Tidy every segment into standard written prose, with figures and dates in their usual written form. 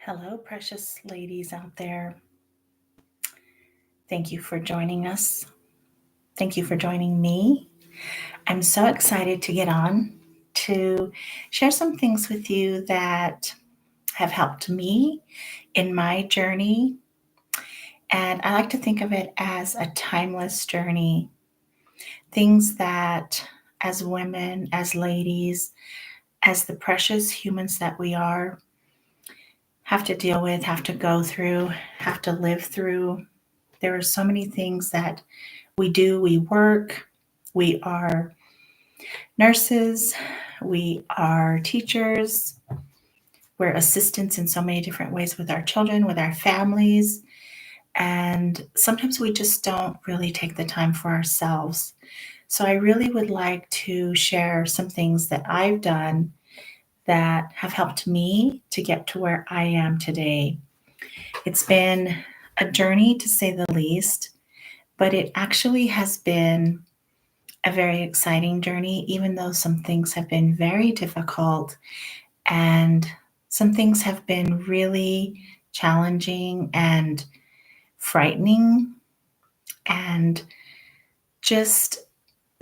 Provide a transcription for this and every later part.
Hello, precious ladies out there. Thank you for joining us. Thank you for joining me. I'm so excited to get on to share some things with you that have helped me in my journey. And I like to think of it as a timeless journey. Things that, as women, as ladies, as the precious humans that we are, have to deal with, have to go through, have to live through. There are so many things that we do. We work, we are nurses, we are teachers, we're assistants in so many different ways with our children, with our families. And sometimes we just don't really take the time for ourselves. So I really would like to share some things that I've done that have helped me to get to where I am today. It's been a journey to say the least, but it actually has been a very exciting journey, even though some things have been very difficult and some things have been really challenging and frightening and just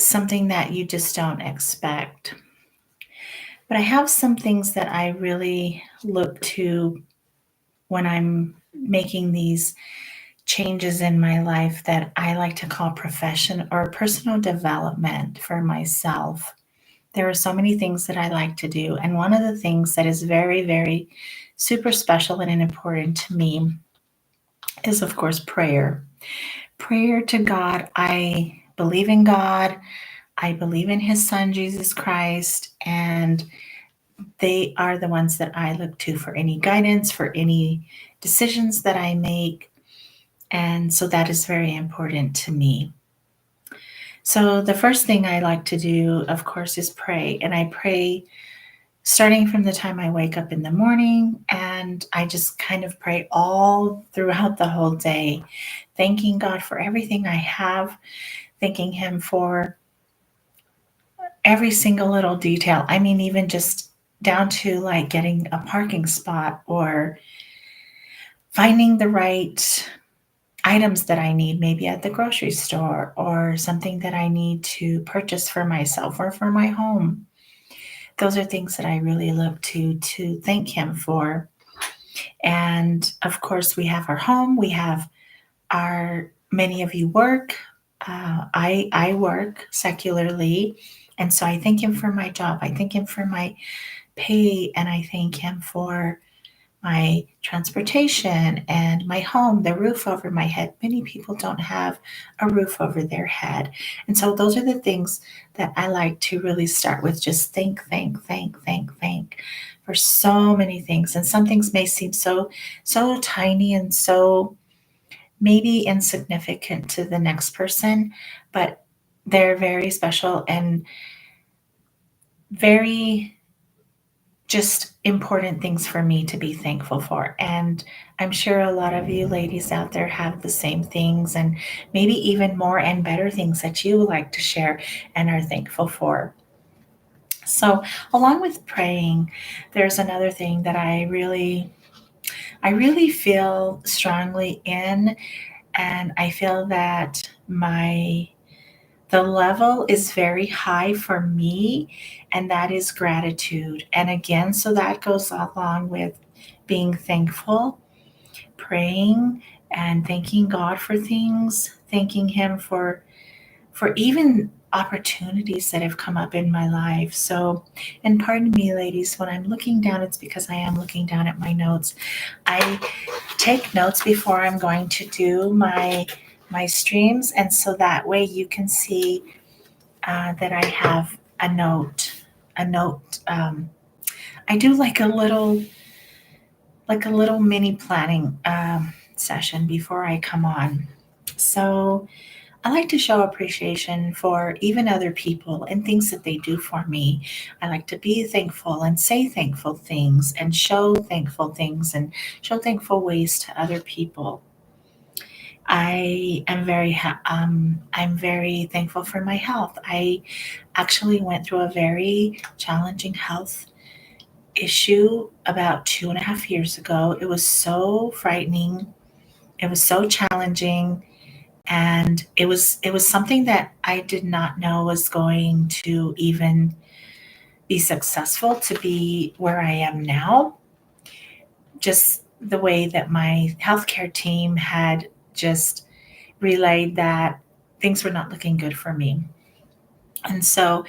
something that you just don't expect. But I have some things that I really look to when I'm making these changes in my life that I like to call profession or personal development for myself. There are so many things that I like to do. And one of the things that is very, very super special and important to me is, of course, prayer. Prayer to God. I believe in God. I believe in His Son, Jesus Christ. And they are the ones that I look to for any guidance, for any decisions that I make. And so that is very important to me. So, the first thing I like to do, of course, is pray. And I pray starting from the time I wake up in the morning. And I just kind of pray all throughout the whole day, thanking God for everything I have, thanking Him for every single little detail. I mean, even just down to like getting a parking spot or finding the right items that I need, maybe at the grocery store, or something that I need to purchase for myself or for my home. Those are things that I really look to thank Him for. And of course, we have our home, we have our, many of you work. I work secularly. And so I thank Him for my job. I thank Him for my pay. And I thank Him for my transportation and my home, the roof over my head. Many people don't have a roof over their head. And so those are the things that I like to really start with. Just thank for so many things. And some things may seem so tiny and so maybe insignificant to the next person, but they're very special and very just important things for me to be thankful for. And I'm sure a lot of you ladies out there have the same things and maybe even more and better things that you like to share and are thankful for. So, along with praying, there's another thing that I really feel strongly in, and I feel that my the level is very high for me, and that is gratitude. And again, so that goes along with being thankful, praying, and thanking God for things, thanking Him for even opportunities that have come up in my life. So, and pardon me, ladies, when I'm looking down, it's because I am looking down at my notes. I take notes before I'm going to do my streams, and so that way you can see that I have a note. A note. I do like a little mini planning session before I come on. So I like to show appreciation for even other people and things that they do for me. I like to be thankful and say thankful things and show thankful things and show thankful ways to other people. I'm very thankful for my health. I actually went through a very challenging health issue about 2.5 years ago. It was so frightening. It was so challenging, and it was something that I did not know was going to even be successful to be where I am now. Just the way that my healthcare team had just relayed that things were not looking good for me. And so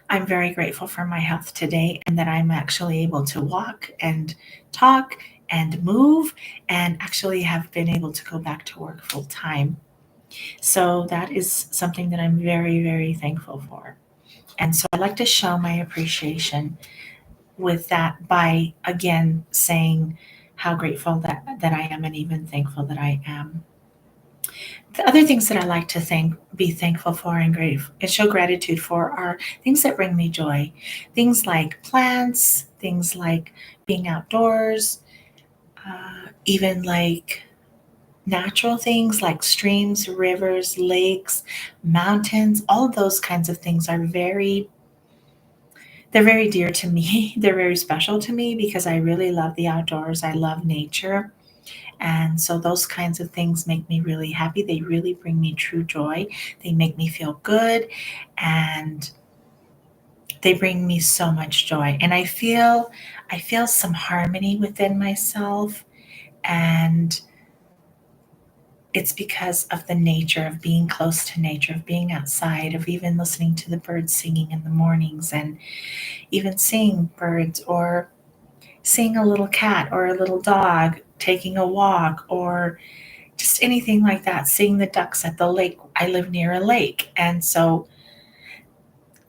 I'm very grateful for my health today and that I'm actually able to walk and talk and move and actually have been able to go back to work full time. So that is something that I'm very, very thankful for. And so I like to show my appreciation with that by again saying how grateful that I am and even thankful that I am. The other things that I like to be thankful for and show gratitude for are things that bring me joy. Things like plants, things like being outdoors, even like natural things like streams, rivers, lakes, mountains. All of those kinds of things are they're very dear to me. They're very special to me because I really love the outdoors. I love nature. And so those kinds of things make me really happy. They really bring me true joy. They make me feel good and they bring me so much joy. And I feel some harmony within myself, and it's because of the nature of being close to nature, of being outside, of even listening to the birds singing in the mornings and even seeing birds or seeing a little cat or a little dog taking a walk or just anything like that, seeing the ducks at the lake. I live near a lake, and so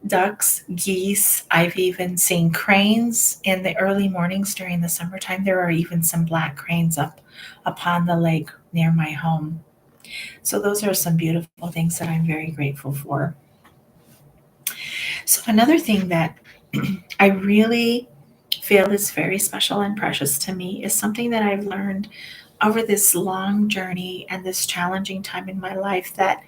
ducks, geese, I've even seen cranes in the early mornings during the summertime. There are even some black cranes up upon the lake near my home. So those are some beautiful things that I'm very grateful for. So another thing that I really feel is very special and precious to me is something that I've learned over this long journey and this challenging time in my life that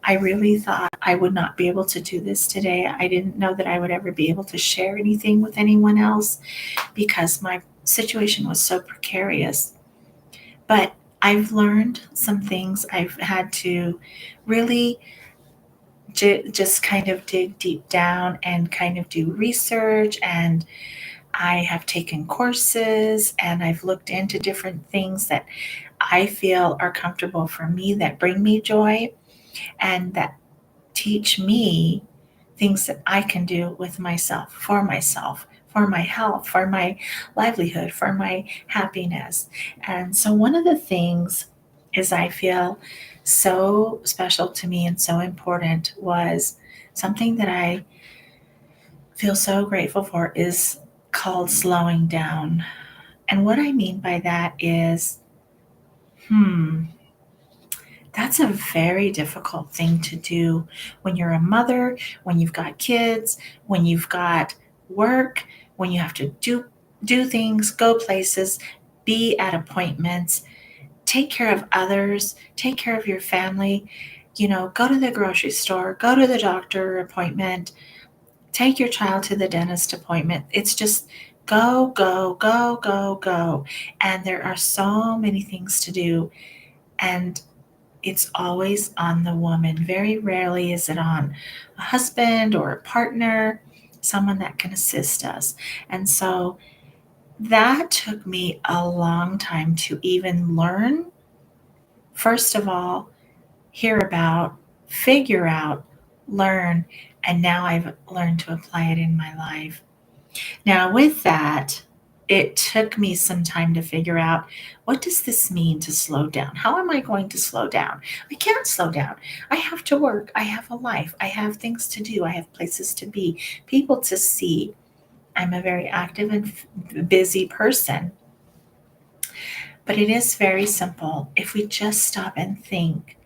I really thought I would not be able to do this today. I didn't know that I would ever be able to share anything with anyone else because my situation was so precarious. But I've learned some things. I've had to really just kind of dig deep down and kind of do research, and I have taken courses and I've looked into different things that I feel are comfortable for me, that bring me joy, and that teach me things that I can do with myself, for my health, for my livelihood, for my happiness. And so, one of the things is I feel so special to me and so important was something that I feel so grateful for is called slowing down. And what I mean by that is, hmm, that's a very difficult thing to do when you're a mother, when you've got kids, when you've got work, when you have to do things, go places, be at appointments, take care of others, take care of your family, go to the grocery store, go to the doctor appointment, take your child to the dentist appointment. It's just go, go, go, go, go. And there are so many things to do. And it's always on the woman. Very rarely is it on a husband or a partner, someone that can assist us. And so that took me a long time to even learn. First of all, hear about, figure out, learn, and now I've learned to apply it in my life. Now, with that, it took me some time to figure out what does this mean to slow down? How am I going to slow down? I can't slow down. I have to work. I have a life. I have things to do. I have places to be, people to see. I'm a very active and busy person. But it is very simple. If we just stop and think,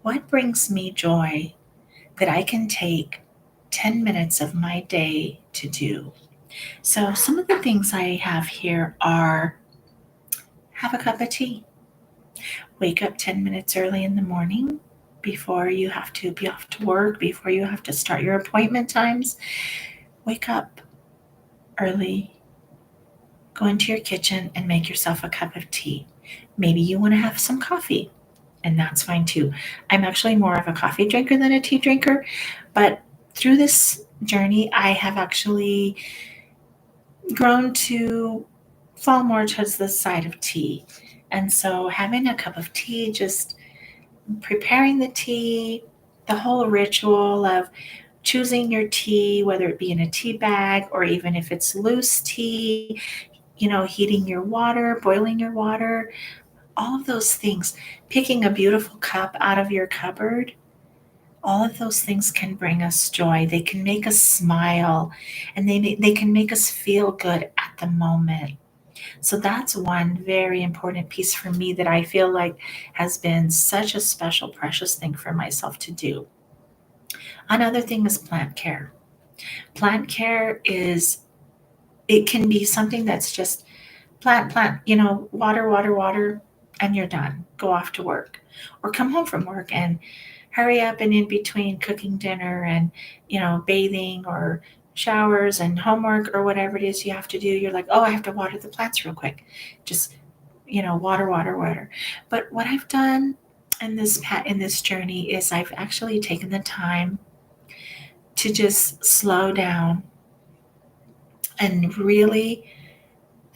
what brings me joy that I can take 10 minutes of my day to do? So, some of the things I have here are have a cup of tea, wake up 10 minutes early in the morning before you have to be off to work, before you have to start your appointment times. Wake up early, go into your kitchen and make yourself a cup of tea. Maybe you want to have some coffee, and that's fine too. I'm actually more of a coffee drinker than a tea drinker, but through this journey, I have actually grown to fall more towards the side of tea. And so having a cup of tea, just preparing the tea, the whole ritual of choosing your tea, whether it be in a tea bag or even if it's loose tea, heating your water, boiling your water, all of those things, picking a beautiful cup out of your cupboard, all of those things can bring us joy. They can make us smile, and they can make us feel good at the moment. So that's one very important piece for me that I feel like has been such a special, precious thing for myself to do. Another thing is plant care. Plant care it can be something that's just plant, water, water, water, and you're done. Go off to work or come home from work and hurry up, and in between cooking dinner and, bathing or showers and homework or whatever it is you have to do, you're like, oh, I have to water the plants real quick. Just, water, water, water. But what I've done in this journey is I've actually taken the time to just slow down and really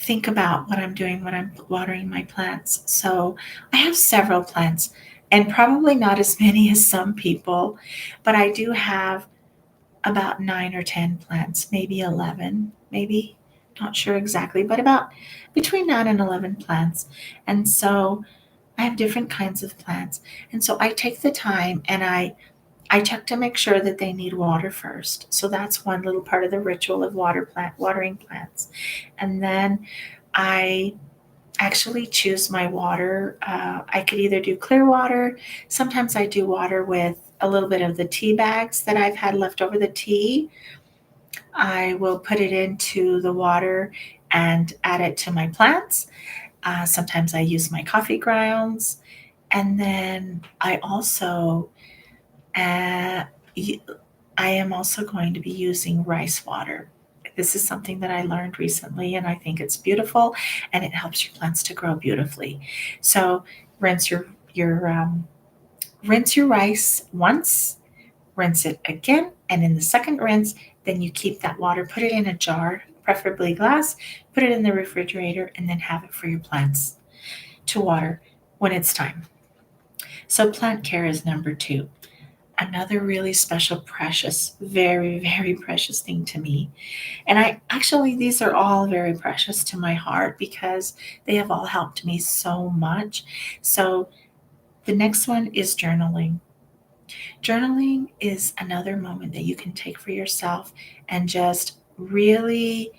think about what I'm doing when I'm watering my plants. So I have several plants, and probably not as many as some people, but I do have about 9 or 10 plants, maybe 11, maybe, not sure exactly, but about between 9 and 11 plants. And so I have different kinds of plants. And so I take the time and I check to make sure that they need water first. So that's one little part of the ritual of watering plants. And then I actually choose my water. I could either do clear water. Sometimes I do water with a little bit of the tea bags that I've had left over the tea. I will put it into the water and add it to my plants. Sometimes I use my coffee grounds. And then uh, I am also going to be using rice water. This is something that I learned recently, and I think it's beautiful, and it helps your plants to grow beautifully. So rinse your rinse your rice once, rinse it again, and in the second rinse, then you keep that water, put it in a jar, preferably glass, put it in the refrigerator, and then have it for your plants to water when it's time. So plant care is number two. Another really special, precious, very, very precious thing to me. And these are all very precious to my heart because they have all helped me so much. So the next one is journaling. Journaling is another moment that you can take for yourself and just really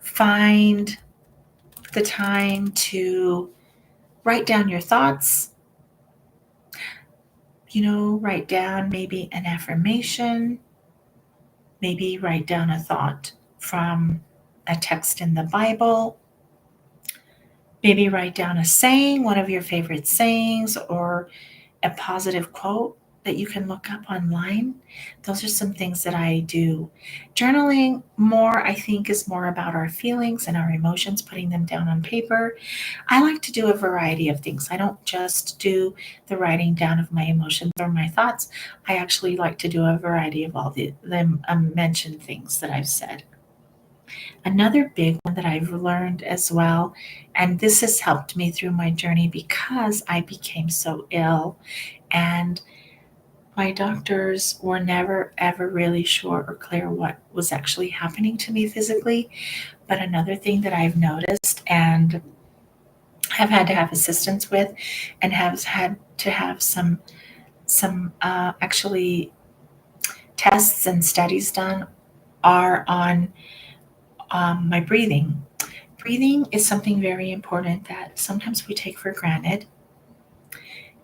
find the time to write down your thoughts, write down maybe an affirmation, maybe write down a thought from a text in the Bible. Maybe write down a saying, one of your favorite sayings, or a positive quote that you can look up online. Those are some things that I do. Journaling more, I think, is more about our feelings and our emotions, putting them down on paper. I like to do a variety of things. I don't just do the writing down of my emotions or my thoughts. I actually like to do a variety of all the mentioned things that I've said. Another big one that I've learned as well, and this has helped me through my journey because I became so ill, and my doctors were never ever really sure or clear what was actually happening to me physically. But another thing that I've noticed and have had to have assistance with, and have had to have some actually tests and studies done, are on my breathing. Breathing is something very important that sometimes we take for granted.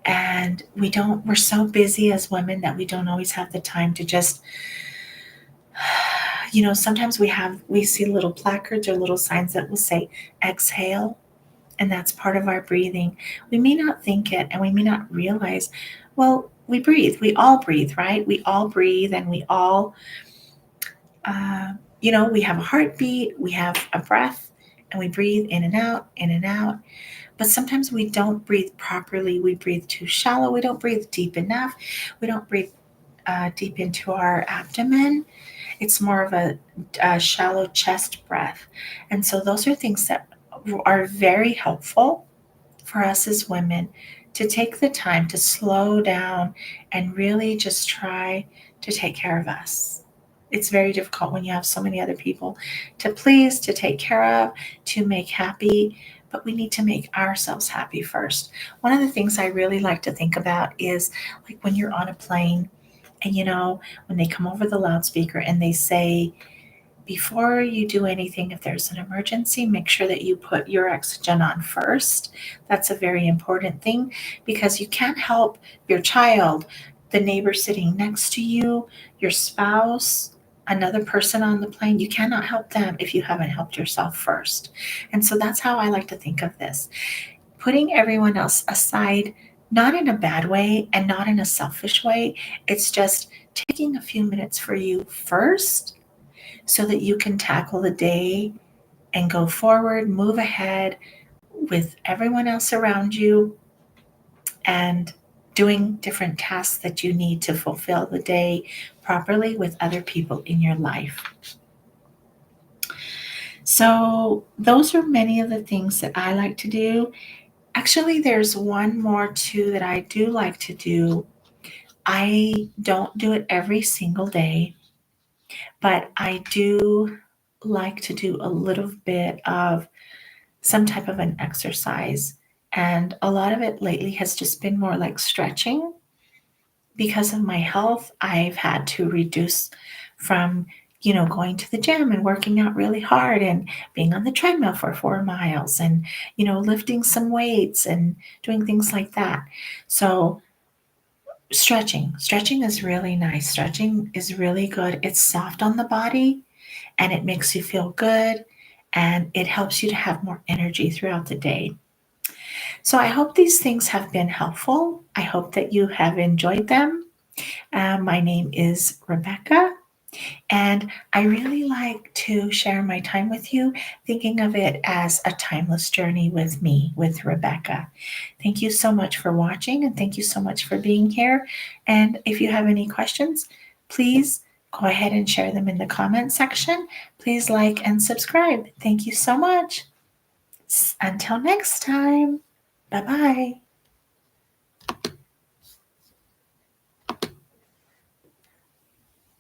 And we're so busy as women that we don't always have the time to just, sometimes we see little placards or little signs that will say exhale, and that's part of our breathing. We may not think it and we may not realize, well, we all breathe, right? We all breathe, and we all we have a heartbeat, we have a breath, and we breathe in and out, in and out. But sometimes we don't breathe properly. We breathe too shallow. We don't breathe deep enough. We don't breathe deep into our abdomen. It's more of a shallow chest breath. And so those are things that are very helpful for us as women to take the time to slow down and really just try to take care of us. It's very difficult when you have so many other people to please, to take care of, to make happy, but we need to make ourselves happy first. One of the things I really like to think about is like when you're on a plane and when they come over the loudspeaker and they say, before you do anything, if there's an emergency, make sure that you put your oxygen on first. That's a very important thing because you can't help your child, the neighbor sitting next to you, your spouse, another person on the plane. You cannot help them if you haven't helped yourself first. And so that's how I like to think of this, putting everyone else aside, not in a bad way and not in a selfish way. It's just taking a few minutes for you first so that you can tackle the day and go forward, move ahead with everyone else around you and doing different tasks that you need to fulfill the day properly with other people in your life. So, those are many of the things that I like to do. Actually, there's one more too that I do like to do. I don't do it every single day, but I do like to do a little bit of some type of an exercise. And a lot of it lately has just been more like stretching. Because of my health, I've had to reduce from, going to the gym and working out really hard and being on the treadmill for 4 miles and, lifting some weights and doing things like that. So, stretching is really nice. Stretching is really good. It's soft on the body and it makes you feel good and it helps you to have more energy throughout the day. So I hope these things have been helpful. I hope that you have enjoyed them. My name is Rebekah, and I really like to share my time with you, thinking of it as a timeless journey with me, with Rebekah. Thank you so much for watching, and thank you so much for being here. And if you have any questions, please go ahead and share them in the comment section. Please like and subscribe. Thank you so much. Until next time. Bye bye.